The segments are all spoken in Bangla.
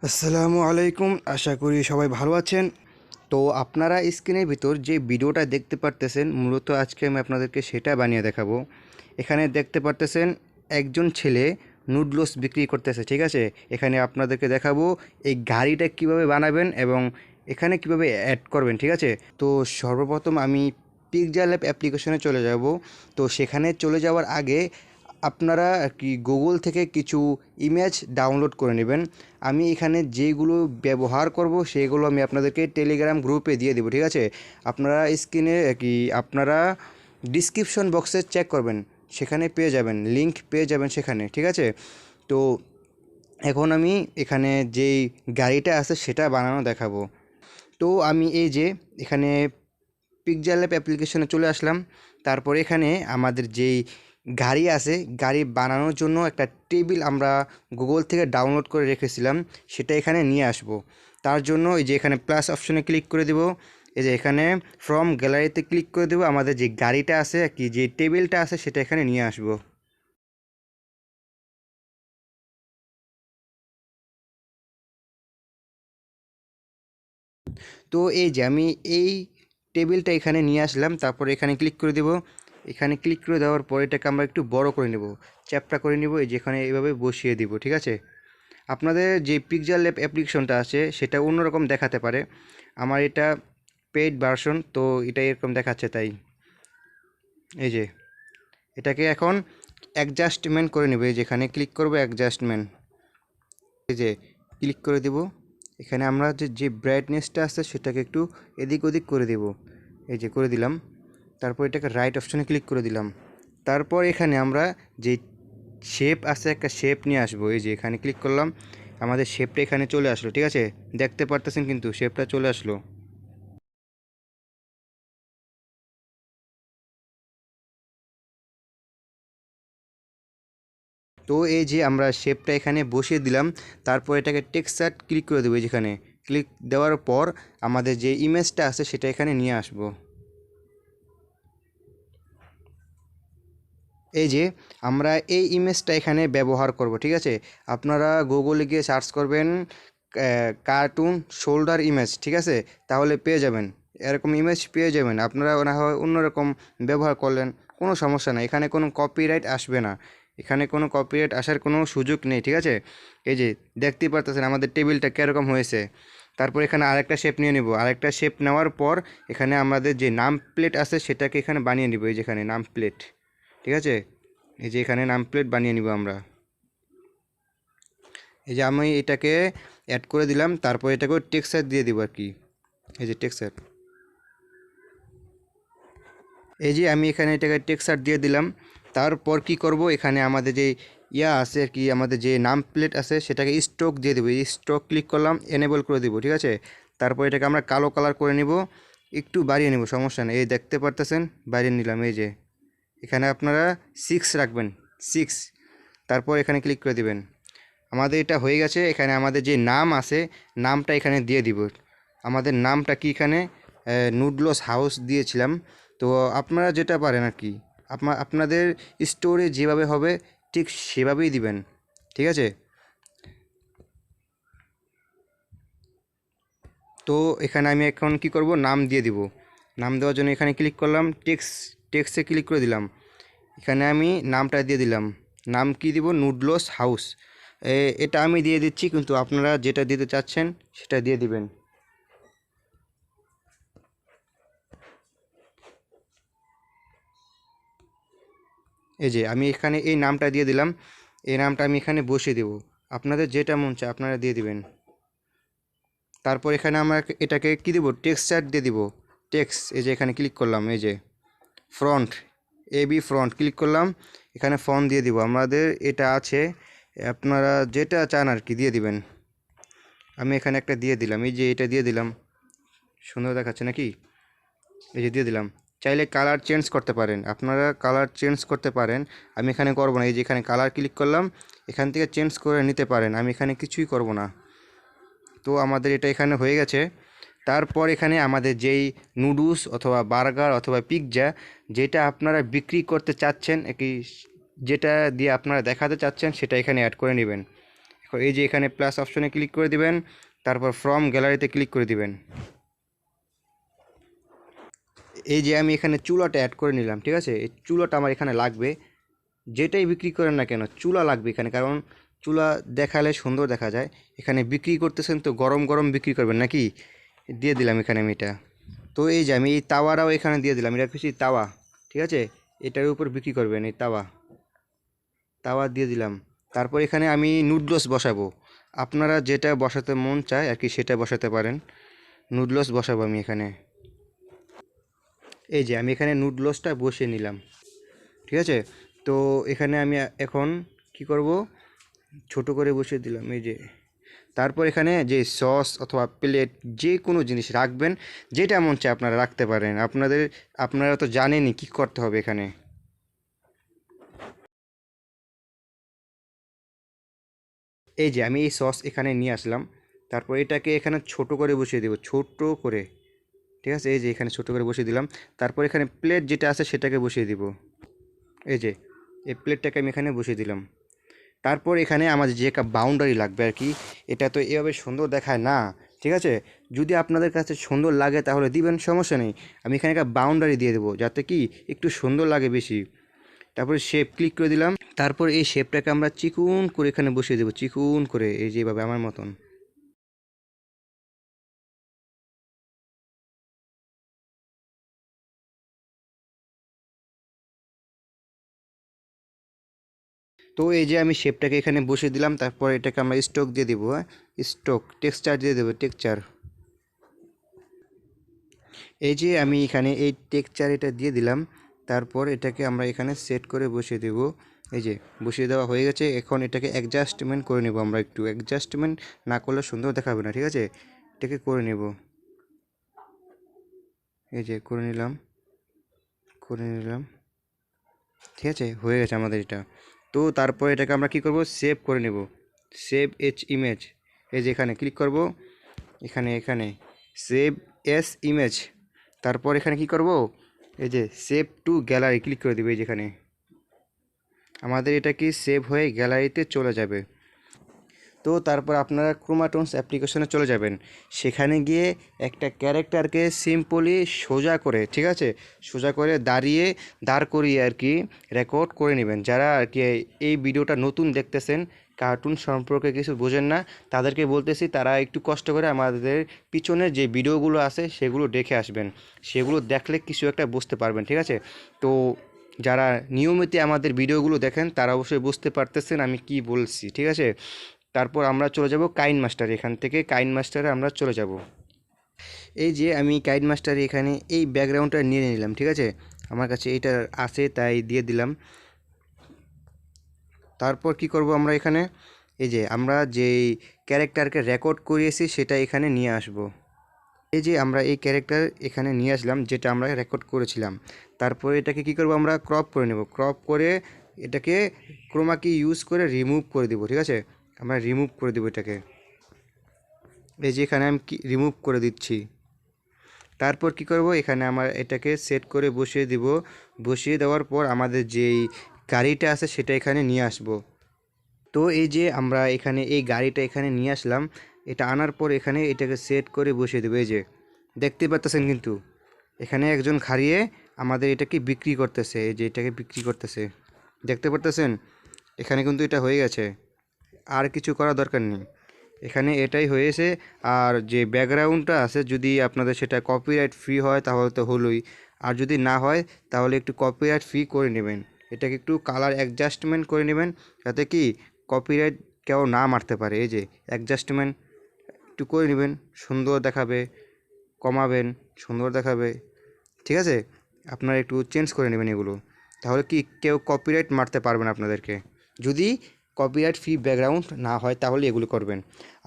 আসসালামু আলাইকুম, আশা করি সবাই ভালো আছেন। তো আপনারা স্ক্রিনের ভিতর যে ভিডিওটা দেখতে পারতেছেন, মূলত আজকে আমি আপনাদেরকে সেটা বানিয়ে দেখাবো। এখানে দেখতে পারতেছেন একজন ছেলে নুডলস বিক্রি করতেছে, ঠিক আছে। এখানে আপনাদেরকে দেখাবো এই গাড়িটা কিভাবে বানাবেন এবং এখানে কিভাবে অ্যাড করবেন, ঠিক আছে। তো সর্বপ্রথম আমি পিকজা ল্যাব অ্যাপ্লিকেশনে চলে যাব। তো সেখানে চলে যাওয়ার আগে আপনারা কি গুগল থেকে কিছু ইমেজ ডাউনলোড করে নেবেন। আমি এখানে যেগুলো ব্যবহার করব সেগুলো আমি আপনাদেরকে টেলিগ্রাম গ্রুপে দিয়ে দেবো, ঠিক আছে। আপনারা স্ক্রিনে আপনারা ডিসক্রিপশন বক্সে চেক করবেন, সেখানে পেয়ে যাবেন, লিংক পেয়ে যাবেন সেখানে, ঠিক আছে। তো এখন আমি এখানে যেই গাড়িটা আছে সেটা বানানো দেখাবো। তো আমি এই যে এখানে পিকজা ল্যাব অ্যাপ্লিকেশনে চলে আসলাম। তারপরে এখানে আমাদের যেই গাড়ি আছে, গাড়ি বানানোর জন্য একটা টেবিল আমরা গুগল থেকে ডাউনলোড করে রেখেছিলাম, সেটা এখানে নিয়ে আসব। তার জন্য এই যে এখানে প্লাস অপশনে ক্লিক করে দেব, এই যে এখানে ফ্রম গ্যালারিতে ক্লিক করে দেব। আমাদের যে গাড়িটা আছে যে টেবিলটা আছে সেটা এখানে নিয়ে আসব। তো এই যে আমি এই টেবিলটা এখানে নিয়ে আসলাম, তারপরে এখানে ক্লিক করে দেব। এখানে ক্লিক করে দেওয়ার পর এটাকে আমরা একটু বড় করে নেব, চ্যাপটা করে নেব, এই যেখানে এইভাবে বসিয়ে দিব, ঠিক আছে। আপনাদের যে পিকচার ল্যাব অ্যাপ্লিকেশনটা আছে সেটা অন্যরকম দেখাতে পারে, আমার এটা পেইড ভার্সন, তো এটা এরকম দেখাচ্ছে তাই। এই যে এটাকে এখন অ্যাডজাস্টমেন্ট করে নেবে, যেখানে ক্লিক করব অ্যাডজাস্টমেন্ট, এই যে ক্লিক করে দেব। এখানে আমরা যে ব্রাইটনেসটা আছে সেটাকে একটু এদিক ওদিক করে দেব, এই যে করে দিলাম। তারপর এটাকে রাইট অপশনে ক্লিক করে দিলাম। তারপর এখানে আমরা যে শেপ আছে একটা শেপ নিয়ে আসবো, এই যে এখানে ক্লিক করলাম, আমাদের শেপটা এখানে চলে আসলো, ঠিক আছে। দেখতে পারতেছেন কিন্তু শেপটা চলে আসলো। তো এই যে আমরা শেপটা এখানে বসিয়ে দিলাম। তারপর এটাকে টেক্সচার ক্লিক করে দেবো, যেখানে ক্লিক দেওয়ার পর আমাদের যে ইমেজটা আছে সেটা এখানে নিয়ে আসবো। এই যে আমরা এই ইমেজটা এখানে ব্যবহার করব, ঠিক আছে। আপনারা গুগলে গিয়ে সার্চ করবেন কার্টুন শোল্ডার ইমেজ, ঠিক আছে, তাহলে পেয়ে যাবেন, এরকম ইমেজ পেয়ে যাবেন। আপনারা না হয় অন্যরকম ব্যবহার করলেন, কোনো সমস্যা না, এখানে কোনো কপিরাইট আসবে না, এখানে কোনো কপিরাইট আসার কোনো সুযোগ নেই, ঠিক আছে। এই যে দেখতেই পারতেছেন আমাদের টেবিলটা কীরকম হয়েছে। তারপর এখানে আরেকটা শেপ নিয়ে নেব, আরেকটা শেপ নেওয়ার পর এখানে আমাদের যে নাম প্লেট আছে সেটাকে এখানে বানিয়ে নেব, এই যেখানে নাম প্লেট, ঠিক আছে। এই যে এখানে নাম প্লেট বানিয়ে নিব আমরা। এই যে আমি এটাকে অ্যাড করে দিলাম, তারপর এটাকে টেক্সচার দিয়ে দিব আর কি, এই যে টেক্সচার। এই যে আমি এখানে এটাকে টেক্সচার দিয়ে দিলাম। তারপর কি করব, এখানে আমাদের যে আছে আর কি, আমাদের যে নাম প্লেট আছে সেটাকে স্ট্রোক দিয়ে দেবো, এই স্ট্রোক ক্লিক করলাম, এনেবল করে দেবো, ঠিক আছে। তারপর এটাকে আমরা কালো কালার করে নিব, একটু বাড়িয়ে নেব, সমস্যা নেই, এই দেখতে পারতেছেন বাড়িয়ে নিলাম। এই যে এখানে আপনারা 6 রাখবেন, 6। তারপর এখানে ক্লিক করে দিবেন। আমাদের এটা হয়ে গেছে। এখানে আমাদের যে নাম আছে নামটা এখানে দিয়ে দিব। আমাদের নামটা কি, এখানে নুডলস হাউস দিয়েছিলাম। তো আপনারা যেটা পারেন আর কি, আপনাদের স্টোরে যেভাবে হবে ঠিক সেভাবেই দিবেন, ঠিক আছে। তো এখানে আমি এখন কি করব, নাম দিয়ে দিব। নাম দেওয়ার জন্য এখানে ক্লিক করলাম, টেক্সটে ক্লিক করে দিলাম। এখানে আমি নামটা দিয়ে দিলাম। নাম কি দিব, নুডলস হাউস। এটা আমি দিয়ে দিচ্ছি, কিন্তু আপনারা যেটা দিতে চাচ্ছেন সেটা দিয়ে দিবেন। এই যে আমি এখানে এই নামটা দিয়ে দিলাম, এই নামটা আমি এখানে বসিয়ে দেব। আপনাদের যেটা মন চায় আপনারা দিয়ে দিবেন। তারপর এখানে আমরা এটাকে কি দেব, টেক্সচার দিয়ে দিব, টেক্সট। এই যে এখানে ক্লিক করলাম, এই যে ফ্রন্ট, এবি ফ্রন্ট ক্লিক করলাম, এখানে ফন্ট দিয়ে দিব আমাদের এটা আছে, আপনারা যেটা চান আর কি দিয়ে দিবেন। আমি এখানে একটা দিয়ে দিলাম, এই যে এটা দিয়ে দিলাম, সুন্দর দেখাচ্ছে নাকি, এই যে দিয়ে দিলাম। চাইলে কালার চেঞ্জ করতে পারেন, আপনারা কালার চেঞ্জ করতে পারেন, আমি এখানে করব না। এই যে এখানে কালার ক্লিক করলাম, এখান থেকে চেঞ্জ করে নিতে পারেন, আমি এখানে কিছুই করব না। তো আমাদের এটা এখানে হয়ে গেছে। তারপর এখানে আমাদের যেই নুডলস অথবা বার্গার অথবা পিৎজা যেটা আপনারা বিক্রি করতে চাচ্ছেন, কি যেটা দিয়ে আপনারা দেখাতে চাচ্ছেন সেটা এখানে অ্যাড করে নেবেন। এই যে এখানে প্লাস অপশনে ক্লিক করে দিবেন, তারপর ফ্রম গ্যালারিতে ক্লিক করে দিবেন। এই যে আমি এখানে চুলাটা অ্যাড করে নিলাম, ঠিক আছে। এই চুলাটা আমার এখানে লাগবে, যেটাই বিক্রি করেন না কেন চুলা লাগবে এখানে, কারণ চুলা দেখালে সুন্দর দেখা যায়। এখানে বিক্রি করতেছেন তো গরম গরম বিক্রি করবেন নাকি, দিয়ে দিলাম এখানে আমি এটা। তো এই যে আমি এই তাওয়াটাও এখানে দিয়ে দিলাম, এটা কিছু তাওয়া, ঠিক আছে, এটার উপর বিক্রি করবেন, এই তাওয়া তাওয়া দিয়ে দিলাম। তারপর এখানে আমি নুডলস বসাবো, আপনারা যেটা বসাতে মন চায় আর কি সেটা বসাতে পারেন। নুডলস বসাবো আমি এখানে। এই যে আমি এখানে নুডলসটা বসিয়ে নিলাম, ঠিক আছে। তো এখানে আমি এখন কি করব, ছোট করে বসিয়ে দিলাম এই যে। তারপর এখানে যে সস অথবা প্লেট যে কোনো জিনিস রাখবেন, যেটা মন চায় আপনারা রাখতে পারেন। আপনারা তো জানেনই কী করতে হবে এখানে। এই যে আমি এই সস এখানে নিয়ে আসলাম, তারপর এটাকে এখানে ছোট করে বসিয়ে দেবো, ছোট করে, ঠিক আছে। এই যে এখানে ছোট করে বসিয়ে দিলাম। তারপর এখানে প্লেট যেটা আছে সেটাকে বসিয়ে দিব, এই যে এই প্লেটটাকে আমি এখানে বসিয়ে দিলাম। তারপর এখানে আমাদের যে একটা বাউন্ডারি লাগবে আর কি, এটা তো এভাবে সুন্দর দেখায় না, ঠিক আছে। যদি আপনাদের কাছে সুন্দর লাগে তাহলে দিবেন, সমস্যা নেই। আমি এখানে একটা বাউন্ডারি দিয়ে দেবো যাতে কি একটু সুন্দর লাগে বেশি। তারপরে শেপ ক্লিক করে দিলাম। তারপর এই শেপটাকে আমরা চিকুন করে এখানে বসিয়ে দেবো, চিকুন করে, এই যেভাবে আমার মতন। তো এই যে আমি শেপটাকে এখানে বসিয়ে দিলাম। তারপর এটাকে আমরা স্ট্রোক দিয়ে দেবো, হ্যাঁ, স্ট্রোক, টেক্সচার দিয়ে দেবো, টেক্সচার। এই যে আমি এখানে এই টেক্সচার এটা দিয়ে দিলাম। তারপর এটাকে আমরা এখানে সেট করে বসিয়ে দেব। এই যে বসিয়ে দেওয়া হয়ে গেছে। এখন এটাকে অ্যাডজাস্টমেন্ট করে নেব আমরা, একটু অ্যাডজাস্টমেন্ট না করলে সুন্দর দেখাবে না, ঠিক আছে। এটাকে করে নেব, এই যে করে নিলাম, করে নিলাম, ঠিক আছে, হয়ে গেছে আমাদের এটা। তো তারপর এটাকে আমরা কি করব, সেভ করে নেব, সেভ এজ ইমেজ। এই যে এখানে ক্লিক করব, এখানে এখানে সেভ এস ইমেজ। তারপর এখানে কি করব, এই যে সেভ টু গ্যালারি ক্লিক করে দেবে। এই যেখানে আমাদের এটা কি সেভ হয়ে গ্যালারিতে চলে যাবে। তো তারপর আপনারা ক্রোমাটোনস অ্যাপ্লিকেশনে চলে যাবেন। সেখানে গিয়ে একটা ক্যারেক্টারকে সিম্পলি সোজা করে, ঠিক আছে, সোজা করে দাঁড় করিয়ে আর কি রেকর্ড করে নেবেন। যারা আর কি এই ভিডিওটা নতুন দেখতেছেন, কার্টুন সম্পর্কে কিছু বোঝেন না, তাদেরকে বলতেছি তারা একটু কষ্ট করে আমাদের পিছনের যে ভিডিওগুলো আছে সেগুলো দেখে আসবেন। সেগুলো দেখলে কিছু একটা বুঝতে পারবেন, ঠিক আছে। তো যারা নিয়মিত আমাদের ভিডিওগুলো দেখেন তারা অবশ্যই বুঝতে পারতেছেন আমি কি বলছি, ঠিক আছে। তারপর আমরা চলে যাব কাইন মাস্টার, এখান থেকে কাইন মাস্টারে আমরা চলে যাব। এই যে আমি কাইন মাস্টার এখানে এই ব্যাকগ্রাউন্ডটা নিয়ে নিলাম, ঠিক আছে, আমার কাছে এটা আছে তাই দিয়ে দিলাম। তারপর কি করব আমরা এখানে, এই যে আমরা যেই ক্যারেক্টারকে রেকর্ড করিয়েছি সেটা এখানে নিয়ে আসব। এই যে আমরা এই ক্যারেক্টার এখানে নিয়ে আসলাম যেটা আমরা রেকর্ড করেছিলাম। তারপরে এটাকে কি করব, আমরা ক্রপ করে নেব, ক্রপ করে এটাকে ক্রোমা কি ইউজ করে রিমুভ করে দেব, ঠিক আছে। আমরা রিমুভ করে দেব এটাকে, এই যে এখানে আমি রিমুভ করে দিচ্ছি। তারপর কি করব, এখানে আমার এটাকে সেট করে বসিয়ে দিব। বসিয়ে দেওয়ার পর আমাদের যেই গাড়িটা আছে সেটা এখানে নিয়ে আসব। তো এই যে আমরা এখানে এই গাড়িটা এখানে নিয়ে আসলাম। এটা আনার পর এখানে এটাকে সেট করে বসিয়ে দেবো। এই যে দেখতে পাচ্ছেন কিন্তু এখানে একজন খাড়িয়ে আমাদের এটাকে বিক্রি করতেছে, এই যে এটাকে বিক্রি করতেছে, দেখতে পারতেছেন। এখানে কিন্তু এটা হয়ে গেছে, আর কিছু করা দরকার নেই, এখানে এটাই হয়েছে। আর যে ব্যাকগ্রাউন্ডটা আছে যদি আপনাদের সেটা কপিরাইট ফ্রি হয় তাহলে তো হলোই, আর যদি না হয় তাহলে একটু কপিরাইট ফ্রি করে নেবেন। এটাকে একটু কালার অ্যাডজাস্টমেন্ট করে নেবেন যাতে কি কপিরাইট কেউ না মারতে পারে। এই যে অ্যাডজাস্টমেন্ট একটু করে নেবেন, সুন্দর দেখাবে, কমাবেন, সুন্দর দেখাবে, ঠিক আছে। আপনারা একটু চেঞ্জ করে নেবেন এগুলো, তাহলে কি কেউ কপিরাইট মারতে পারবেন আপনাদেরকে। যদি কপিরাইট ফ্রি ব্যাকগ্রাউন্ড না হয় তাহলে এগুলো করবেন।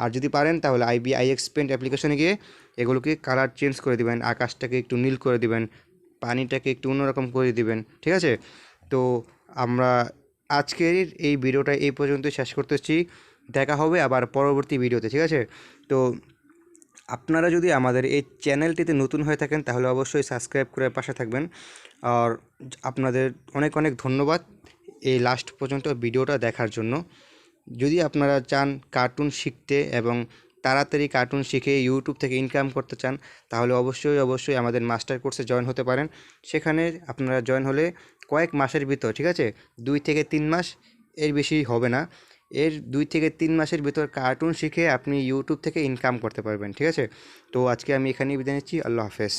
আর যদি পারেন তাহলে আইএক্স পেন্ট অ্যাপ্লিকেশনে গিয়ে এগুলোকে কালার চেঞ্জ করে দিবেন, আকাশটাকে একটু নীল করে দিবেন, পানিটাকে একটু অন্যরকম করে দিবেন, ঠিক আছে। তো আমরা আজকের এই ভিডিওটা এই পর্যন্ত শেষ করতেছি। দেখা হবে আবার পরবর্তী ভিডিওতে, ঠিক আছে। তো আপনারা যদি আমাদের এই চ্যানেলটিতে নতুন হয়ে থাকেন তাহলে অবশ্যই সাবস্ক্রাইব করে পাশে থাকবেন। আর আপনাদের অনেক অনেক ধন্যবাদ এই লাস্ট পর্যন্ত ভিডিওটা দেখার জন্য। যদি আপনারা চান কার্টুন শিখতে এবং তাড়াতাড়ি কার্টুন শিখে ইউটিউব থেকে ইনকাম করতে চান, তাহলে অবশ্যই আমাদের মাস্টার কোর্সে জয়েন হতে পারেন। সেখানে আপনারা জয়েন হলে কয়েক মাসের ভিতর, ঠিক আছে, 2 থেকে 3 মাস, এর বেশি হবে না, এর 2 থেকে 3 মাসের ভিতর কার্টুন শিখে আপনি ইউটিউব থেকে ইনকাম করতে পারবেন, ঠিক আছে। তো আজকে আমি এখানেই বিদায় নিচ্ছি। আল্লাহ হাফেজ।